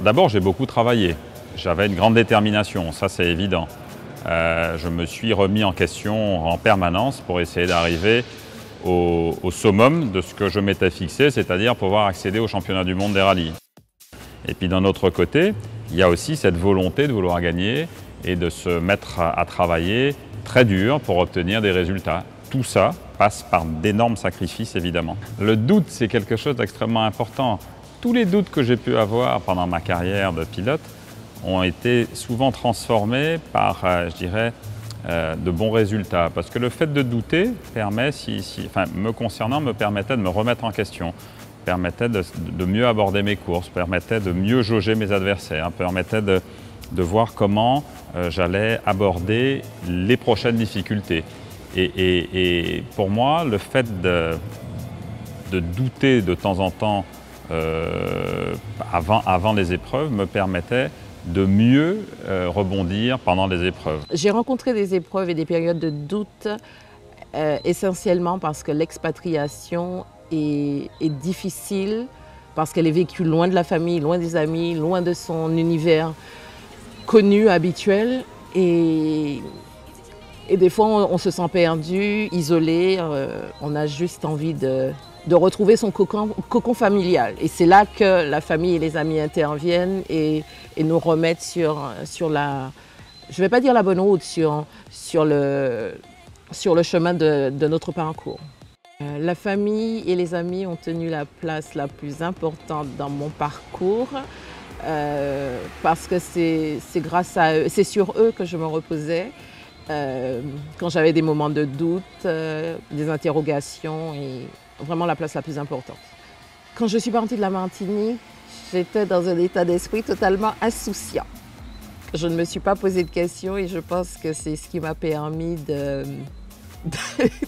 D'abord, j'ai beaucoup travaillé. J'avais une grande détermination, ça c'est évident. Je me suis remis en question en permanence pour essayer d'arriver au summum de ce que je m'étais fixé, c'est-à-dire pouvoir accéder au championnat du monde des rallyes. Et puis d'un autre côté, il y a aussi cette volonté de vouloir gagner et de se mettre à travailler très dur pour obtenir des résultats. Tout ça passe par d'énormes sacrifices, évidemment. Le doute, c'est quelque chose d'extrêmement important. Tous les doutes que j'ai pu avoir pendant ma carrière de pilote ont été souvent transformés par, je dirais, de bons résultats. Parce que le fait de douter permet, me concernant, me permettait de me remettre en question, permettait de mieux aborder mes courses, permettait de mieux jauger mes adversaires, permettait de voir comment j'allais aborder les prochaines difficultés. Et pour moi, le fait de douter de temps en temps avant les épreuves me permettait de mieux rebondir pendant les épreuves. J'ai rencontré des épreuves et des périodes de doute essentiellement parce que l'expatriation est difficile, parce qu'elle est vécue loin de la famille, loin des amis, loin de son univers connu, habituel. Et des fois, on se sent perdu, isolé, on a juste envie de retrouver son cocon familial. Et c'est là que la famille et les amis interviennent et nous remettent sur la, je ne vais pas dire la bonne route, sur le chemin de notre parcours. La famille et les amis ont tenu la place la plus importante dans mon parcours parce que c'est grâce à eux, c'est sur eux que je me reposais. Quand j'avais des moments de doute, des interrogations et vraiment la place la plus importante. Quand je suis partie de la Martinique, j'étais dans un état d'esprit totalement insouciant. Je ne me suis pas posé de questions et je pense que c'est ce qui m'a permis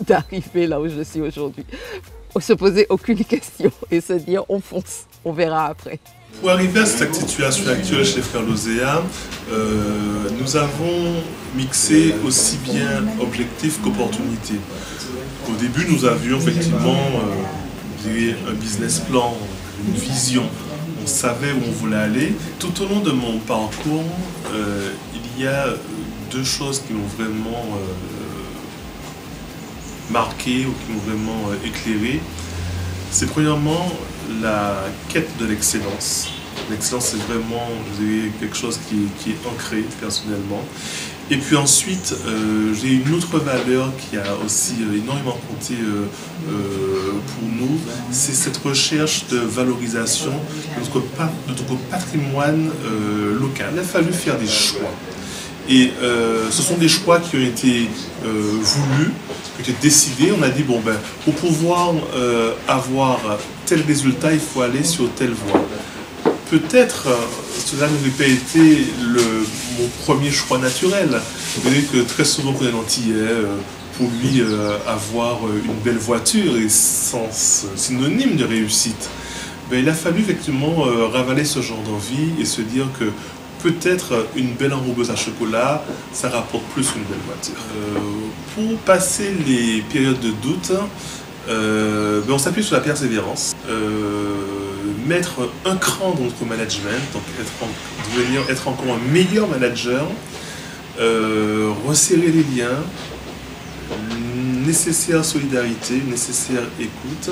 d'arriver là où je suis aujourd'hui. Se poser aucune question et se dire on fonce, on verra après. Pour arriver à cette situation actuelle chez Frères Lozéa, nous avons mixé aussi bien objectifs qu'opportunités. Au début, nous avions effectivement un business plan, une vision. On savait où on voulait aller. Tout au long de mon parcours, il y a deux choses qui m'ont vraiment marqué ou qui m'ont vraiment éclairé. C'est premièrement la quête de l'excellence. L'excellence, c'est vraiment quelque chose qui est ancré personnellement. Et puis ensuite, j'ai une autre valeur qui a aussi énormément compté pour nous, c'est cette recherche de valorisation de notre patrimoine local. Il a fallu faire des choix. Et ce sont des choix qui ont été voulus, qui ont été décidés. On a dit, bon, pour pouvoir avoir tel résultat, il faut aller sur telle voie. Peut-être cela n'aurait pas été mon premier choix naturel. Vous voyez que très souvent, quand on est antillais, pour lui, avoir une belle voiture est synonyme de réussite. Il a fallu effectivement ravaler ce genre d'envie et se dire que peut-être une belle enrobeuse à chocolat, ça rapporte plus qu'une belle voiture. Pour passer les périodes de doute, on s'appuie sur la persévérance, mettre un cran dans notre management, donc être encore un meilleur manager, resserrer les liens, nécessaire solidarité, nécessaire écoute.